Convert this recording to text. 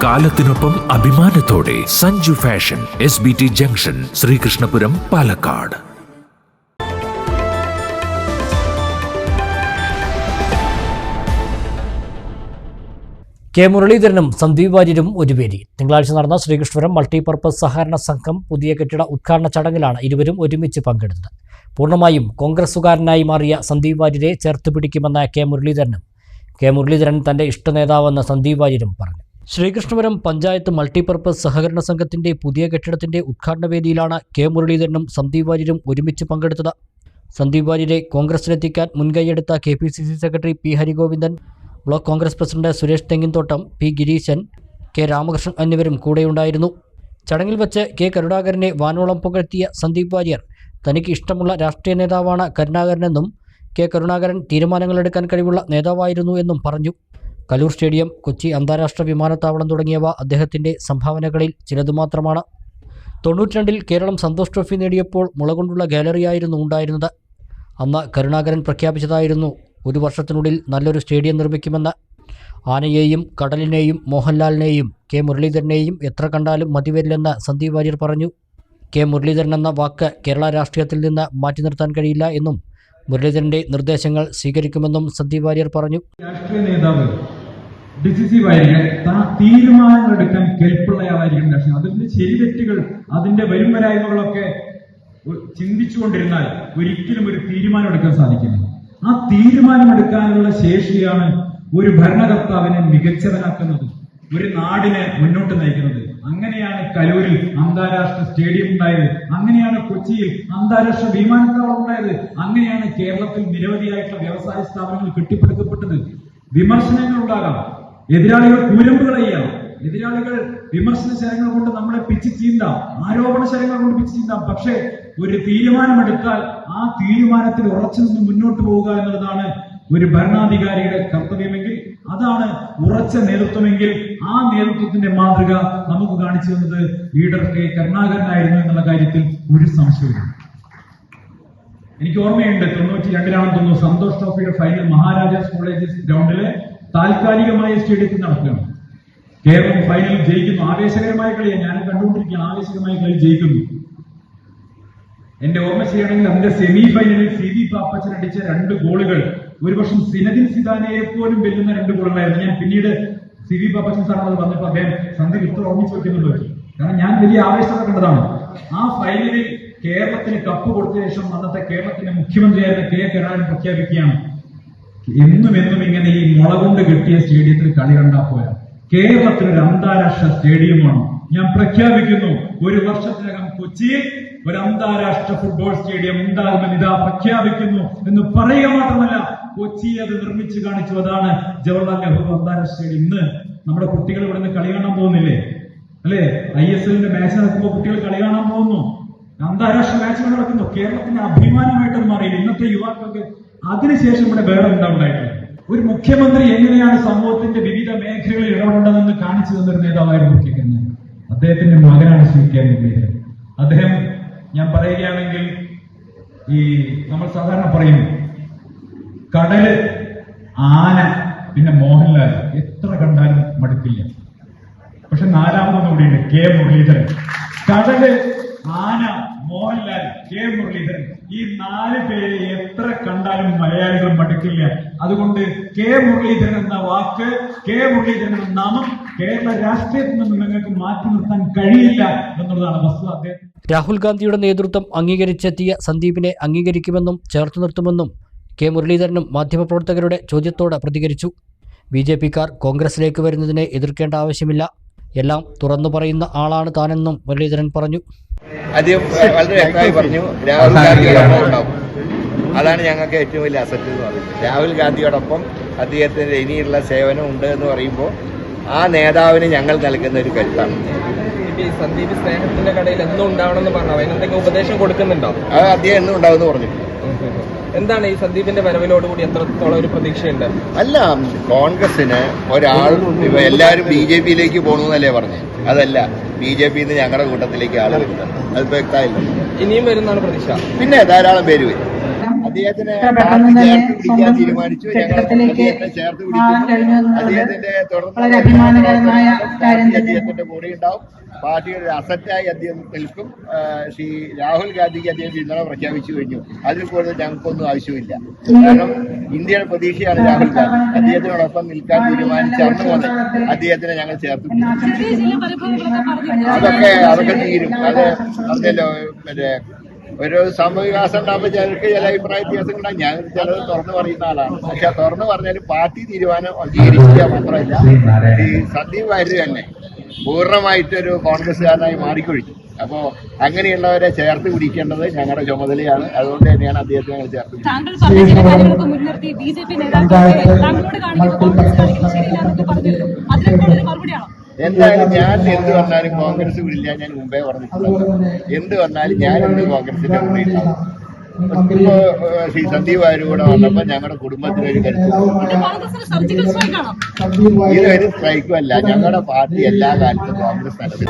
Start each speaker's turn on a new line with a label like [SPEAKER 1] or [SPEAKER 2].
[SPEAKER 1] കാലത്തിനൊപ്പം അഭിമാനത്തോടെ Sanju fashion, SBT junction, Sreekrishnapuram, Palakkad.
[SPEAKER 2] K മുരളീധരനും സന്ദീപ് വാര്യരും ഒരുവേദി. തിങ്കളാഴ്ച നടന്ന ശ്രീകൃഷ്ണപുരം മൾട്ടിപർപ്പസ് സഹകരണ സംഘം പുതിയ കെട്ടിട ഉദ്ഘാടന ചടങ്ങിലാണ് ഇരുവരും ഒരുമിച്ച് പങ്കെടുത്തത്. പൂർണ്ണമായും കോൺഗ്രസുകാരനായി മാറിയ സന്ദീപ് വാര്യരെ ചേർത്ത് പിടിക്കുമെന്ന കെ മുരളീധരൻ തന്റെ ഇഷ്ടനേതാവെന്ന് സന്ദീപ് വാര്യരും പറഞ്ഞു. ശ്രീകൃഷ്ണപുരം പഞ്ചായത്ത് മൾട്ടിപർപ്പസ് സഹകരണ സംഘത്തിന്റെ പുതിയ കെട്ടിടത്തിന്റെ ഉദ്ഘാടന വേദിയിലാണ് കെ മുരളീധരനും സന്ദീപ് വാര്യരും ഒരുമിച്ച് പങ്കെടുത്തത്. സന്ദീപ് വാര്യരെ കോൺഗ്രസിലെത്തിക്കാൻ മുൻകൈയെടുത്ത KPCC secretary P. Harigovindan, block Congress president Suresh Thenginthottam, P. Gireeshan, K. Ramakrishnan എന്നിവരും കൂടെയുണ്ടായിരുന്നു. ചടങ്ങിൽ വച്ച് K. കരുണാകരനെ വാനോളം പുകഴ്ത്തിയ സന്ദീപ് വാര്യർ തനിക്ക് ഇഷ്ടമുള്ള രാഷ്ട്രീയ നേതാവാണ് കരുണാകരനെന്നും K. കരുണാകരൻ തീരുമാനങ്ങളെടുക്കാൻ കഴിവുള്ള നേതാവായിരുന്നു എന്നും പറഞ്ഞു. കലൂർ സ്റ്റേഡിയം, കൊച്ചി അന്താരാഷ്ട്ര വിമാനത്താവളം തുടങ്ങിയവ അദ്ദേഹത്തിൻ്റെ സംഭാവനകളിൽ ചിലതുമാത്രമാണ്. 92-ൽ കേരളം സന്തോഷ് ട്രോഫി നേടിയപ്പോൾ മുളകൊണ്ടുള്ള ഗാലറിയായിരുന്നു ഉണ്ടായിരുന്നത്. അന്ന് കരുണാകരൻ പ്രഖ്യാപിച്ചതായിരുന്നു 1 വർഷത്തിനുള്ളിൽ നല്ലൊരു സ്റ്റേഡിയം നിർമ്മിക്കുമെന്ന്. ആനയെയും കടലിനെയും മോഹൻലാലിനെയും K. മുരളീധരനെയും എത്ര കണ്ടാലും മതിവരില്ലെന്ന് സന്ദീപ് വാര്യർ പറഞ്ഞു. K. മുരളീധരൻ എന്ന വാക്ക് കേരള രാഷ്ട്രീയത്തിൽ നിന്ന് മാറ്റി നിർത്താൻ കഴിയില്ല എന്നും മുരളീധരന്റെ നിർദ്ദേശങ്ങൾ സ്വീകരിക്കുമെന്നും സന്ദീപ് വാര്യർ പറഞ്ഞു.
[SPEAKER 3] രാഷ്ട്രീയ നേതാവ് ഡിസിസീവായിരിക്കാൻ തീരുമാനങ്ങളെടുക്കാൻ കെൽപ്പുള്ളയാളായിരിക്കും രാഷ്ട്രീയം. അതിന്റെ ശരിതെറ്റുകൾ, അതിന്റെ വരുംവരായ്മകളൊക്കെ ചിന്തിച്ചുകൊണ്ടിരുന്നാൽ ഒരിക്കലും ഒരു തീരുമാനം എടുക്കാൻ സാധിക്കില്ല. ആ തീരുമാനമെടുക്കാനുള്ള ശേഷിയാണ് ഒരു ഭരണകർത്താവിനെ മികച്ചവനാക്കുന്നത്, ഒരു നാടിനെ മുന്നോട്ട് നയിക്കുന്നത്. അങ്ങനെയാണ് കലൂരിൽ അന്താരാഷ്ട്ര സ്റ്റേഡിയം ഉണ്ടായത്, അങ്ങനെയാണ് കൊച്ചിയിൽ അന്താരാഷ്ട്ര വിമാനത്താവളം ഉണ്ടായത്, അങ്ങനെയാണ് കേരളത്തിൽ നിരവധിയായിട്ടുള്ള വ്യവസായ സ്ഥാപനങ്ങൾ കെട്ടിപ്പടുക്കപ്പെട്ടത്. വിമർശനങ്ങൾ ഉണ്ടാകാം, എതിരാളികൾ കൂരമ്പുകൾ ചെയ്യാം, എതിരാളികൾ വിമർശന ശരങ്ങൾ കൊണ്ട് നമ്മളെ പിച്ച് ചീന്താം, ആരോപണ ശരങ്ങൾ കൊണ്ട് പിച്ച് ചീന്താം. പക്ഷേ ഒരു തീരുമാനമെടുത്താൽ ആ തീരുമാനത്തിൽ ഉറച്ചു നിന്ന് മുന്നോട്ട് പോവുക എന്നുള്ളതാണ് ഒരു ഭരണാധികാരിയുടെ കർത്തവ്യമെങ്കിൽ, അതാണ് ഉറച്ച നേതൃത്വമെങ്കിൽ, ആ നേതൃത്വത്തിന്റെ മാതൃക നമുക്ക് കാണിച്ചു തന്നത് ലീഡർ K. കരുണാകരനായിരുന്നു എന്നുള്ള കാര്യത്തിൽ ഒരു സംശയവും. എനിക്ക് ഓർമ്മയുണ്ട്, 92-ലാണെന്ന് തോന്നുന്നു, സന്തോഷ് ട്രോഫിയുടെ ഫൈനൽ മഹാരാജാസ് കോളേജ് ഗ്രൗണ്ടിലെ താൽക്കാലികമായ സ്റ്റേഡിയത്തിൽ നടക്കുകയാണ്. കേരളം ഫൈനലിൽ ജയിക്കുന്നു. ആവേശകരമായ കളിയാണ്, ഞാൻ കണ്ടുകൊണ്ടിരിക്കുകയാണ്. ആവേശകരമായ കളി ജയിക്കുന്നു. എന്റെ ഓർമ്മ ചെയ്യണമെങ്കിൽ അതിന്റെ സെമി ഫൈനലിൽ CB പാപ്പച്ചൻ അടിച്ച 2 ഗോളുകൾ ഒരുപക്ഷം സിനദിൻ സിദാനയെ പോലും വെല്ലുന്ന 2 ഗോളുകളായിരുന്നു. ഞാൻ പിന്നീട് CB പാപ്പച്ചൻ സാറിനത് വന്നപ്പോൾ അദ്ദേഹം സന്ദീപ് ഇത്ര ഓർമ്മിച്ചു വെക്കുന്നുണ്ട്, കാരണം ഞാൻ വലിയ ആവേശത്തോടെ കണ്ടതാണ്. ആ ഫൈനലിൽ കേരളത്തിന് കപ്പ് കൊടുത്ത ശേഷം അന്നത്തെ കേരളത്തിന്റെ മുഖ്യമന്ത്രിയായിരുന്ന K. കരുണാകരൻ പ്രഖ്യാപിക്കുകയാണ്, എന്നും ഇങ്ങനെ ഈ മുള കൊണ്ട് കെട്ടിയ സ്റ്റേഡിയത്തിൽ കളി കണ്ടാൽ പോരാ, കേരളത്തിനൊരു അന്താരാഷ്ട്ര സ്റ്റേഡിയമാണ്. ഞാൻ പ്രഖ്യാപിക്കുന്നു, 1 വർഷത്തിനകം കൊച്ചിയിൽ ഒരു അന്താരാഷ്ട്ര ഫുട്ബോൾ സ്റ്റേഡിയം ഉണ്ടാകുമെന്ന് ഇതാ പ്രഖ്യാപിക്കുന്നു എന്ന് പറയുക മാത്രമല്ല, കൊച്ചി അത് നിർമ്മിച്ചു കാണിച്ചു. അതാണ് ജവഹർലാൽ നെഹ്റു അന്താരാഷ്ട്ര സ്റ്റേഡിയം. ഇന്ന് നമ്മുടെ കുട്ടികൾ ഇവിടെ നിന്ന് കളി കാണാൻ പോകുന്നില്ലേ, അല്ലെ? ISLന്റെ മാച്ച് നടക്കുമ്പോൾ കുട്ടികൾ കളി കാണാൻ പോകുന്നു, അന്താരാഷ്ട്ര മാച്ചുകൾ നടക്കുന്നു. കേരളത്തിന്റെ അഭിമാനമായിട്ട് മാറിയില്ല ഇന്നത്തെ യുവാക്കൾക്ക്. അതിനുശേഷം ഇവിടെ വേറെ എന്താ ഉണ്ടായിട്ടുള്ളത്? ഒരു മുഖ്യമന്ത്രി എങ്ങനെയാണ് സമൂഹത്തിന്റെ വിവിധ മേഖലകളിൽ ഇടപെടേണ്ടതെന്ന് കാണിച്ചു തന്നൊരു നേതാവായിരുന്നു K. കരുണാകരൻ. അദ്ദേഹത്തിന്റെ മകനാണ് ശ്രീ K. മുരളീധരൻ. അദ്ദേഹം, ഞാൻ പറയുകയാണെങ്കിൽ, ഈ നമ്മൾ സാധാരണ പറയും കടല്, ആന, പിന്നെ മോഹൻലാൽ, എത്ര കണ്ടാലും മടുക്കില്ല. പക്ഷെ 4ാമതൊന്നും കൂടിയുണ്ട്, K. മുരളീധരൻ. കടല്, ആന, മോഹൻലാൽ, K. മുരളീധരൻ, ഈ 4 പേരെ എത്ര കണ്ടാലും മലയാളികൾ മടുക്കില്ല. അതുകൊണ്ട് K. മുരളീധരൻ എന്ന വാക്ക്, K. മുരളീധരൻ എന്ന നാമം കേരള രാഷ്ട്രീയത്തിൽ നിന്ന് നിങ്ങൾക്ക് മാറ്റി നിർത്താൻ കഴിയില്ല എന്നുള്ളതാണ് വസ്തുത. അദ്ദേഹം
[SPEAKER 2] രാഹുൽ ഗാന്ധിയുടെ നേതൃത്വം അംഗീകരിച്ചെത്തിയ സന്ദീപിനെ അംഗീകരിക്കുമെന്നും ചേർത്ത് നിർത്തുമെന്നും K. മുരളീധരനും മാധ്യമപ്രവർത്തകരുടെ ചോദ്യത്തോട് പ്രതികരിച്ചു. BJPക്കാർ കോൺഗ്രസിലേക്ക് വരുന്നതിനെ എതിർക്കേണ്ട ആവശ്യമില്ല, എല്ലാം തുറന്നു പറയുന്ന ആളാണ് താനെന്നും മുരളീധരൻ പറഞ്ഞു.
[SPEAKER 4] അദ്ദേഹം വളരെ വ്യക്തമായി പറഞ്ഞു, രാഹുൽ ഗാന്ധിയോടൊപ്പം ഉണ്ടാവും. അതാണ് ഞങ്ങൾക്ക് ഏറ്റവും വലിയ അസറ്റ് എന്ന് പറയുന്നത്. രാഹുൽ ഗാന്ധിയോടൊപ്പം അദ്ദേഹത്തിന് ഇനിയുള്ള സേവനം ഉണ്ട് എന്ന് പറയുമ്പോൾ ആ നേതാവിന് ഞങ്ങൾ നൽകുന്ന ഒരു കരുത്താണ്.
[SPEAKER 5] സന്ദീപ് സ്നേഹത്തിന്റെ കടയിൽ എന്നും ഉണ്ടാവണമെന്ന് പറഞ്ഞു, അതിനെന്തെങ്കിലും ഉപദേശം കൊടുക്കുന്നുണ്ടോ?
[SPEAKER 4] അത് അദ്ദേഹം എന്നും ഉണ്ടാവുമെന്ന് പറഞ്ഞു.
[SPEAKER 5] എന്താണ് ഈ സന്ദീപിന്റെ വരവിലോടുകൂടി എത്രത്തോളം ഒരു പ്രതീക്ഷയുണ്ട്?
[SPEAKER 4] അല്ല, കോൺഗ്രസിന് ഒരാൾ എല്ലാവരും BJPയിലേക്ക് പോകണമെന്നല്ലേ പറഞ്ഞു. അതല്ല, BJPയിൽ നിന്ന് ഞങ്ങളുടെ കൂട്ടത്തിലേക്ക് ആൾ വരുന്നത്, അത് വ്യക്തമായില്ല.
[SPEAKER 5] ഇനിയും വരുന്നതാണ് പ്രതീക്ഷ.
[SPEAKER 4] പിന്നെ ധാരാളം പേര് വരും. അദ്ദേഹത്തിന്
[SPEAKER 6] പെട്ടെന്ന് തന്നെ
[SPEAKER 4] ചേർത്ത് പിടിക്കാൻ തീരുമാനിച്ചു. ഞങ്ങൾ
[SPEAKER 6] കെട്ടിടത്തിലേക്ക്
[SPEAKER 4] അദ്ദേഹത്തെ ചേർത്ത്
[SPEAKER 6] മാറാൻ കഴിഞ്ഞു
[SPEAKER 4] പിടിക്കുന്നു.
[SPEAKER 6] എന്നുള്ളത്
[SPEAKER 4] അദ്ദേഹത്തിന്റെ
[SPEAKER 6] വളരെ അഭിമാനകരമായ കാര്യം തന്നെ.
[SPEAKER 4] അദ്ദേഹത്തിന്റെ കൂടെ ഉണ്ടാവും. പാർട്ടിയുടെ ഒരു അസറ്റായി അദ്ദേഹം നിൽക്കും. ശ്രീ രാഹുൽ ഗാന്ധിക്ക് അദ്ദേഹം പിന്തുണ പ്രഖ്യാപിച്ചു കഴിഞ്ഞു. അതിൽ കൂടുതൽ ഞങ്ങൾക്കൊന്നും ആവശ്യമില്ല. കാരണം ഇന്ത്യയുടെ പ്രതീക്ഷയാണ് രാഹുൽ ഗാന്ധി. അദ്ദേഹത്തിനോടൊപ്പം നിൽക്കാൻ തീരുമാനിച്ച അന്ന് മുതൽ അദ്ദേഹത്തിനെ ഞങ്ങൾ ചേർത്ത് പിടിക്കും. അതൊക്കെ തീരും. അത് പറഞ്ഞല്ലോ, മറ്റേ ഒരു സംഭവവികാസം ഉണ്ടാകുമ്പോൾ ചിലർക്ക് ചില അഭിപ്രായ വ്യത്യാസങ്ങളുണ്ടാകും. ഞാൻ ചിലത് തുറന്നു പറയുന്ന ആളാണ്. പക്ഷെ ആ തുറന്നു പറഞ്ഞാലും പാർട്ടി തീരുമാനം അംഗീകരിക്കുക മാത്രമല്ല, ഈ സന്ദീപ് വാര്യർ തന്നെ പൂർണ്ണമായിട്ടൊരു കോൺഗ്രസ്സുകാരനായി മാറിക്കൊഴിഞ്ഞു. അപ്പോൾ അങ്ങനെയുള്ളവരെ ചേർത്ത് പിടിക്കേണ്ടത് ഞങ്ങളുടെ ചുമതലയാണ്. അതുകൊണ്ട് തന്നെയാണ് അദ്ദേഹത്തെ ഞങ്ങൾ ചേർത്ത് എന്തായാലും ഞാൻ എന്ത് വന്നാലും കോൺഗ്രസ് വിടില്ല. ഞാൻ മുമ്പേ പറഞ്ഞിട്ടുള്ളത് എന്ത് വന്നാലും ഞാൻ എന്ത് കോൺഗ്രസിന്റെ കൂടെ ഉണ്ടാവും. ഇപ്പോ ശ്രീ സന്ദീപ് വാര്യർ കൂടെ വന്നപ്പോൾ ഞങ്ങളുടെ കുടുംബത്തിനൊരു കരുത്ത്. ഇതൊരു സ്ട്രൈക്കും അല്ല. ഞങ്ങളുടെ പാർട്ടി എല്ലാ കാലത്തും കോൺഗ്രസ് നടത്തി.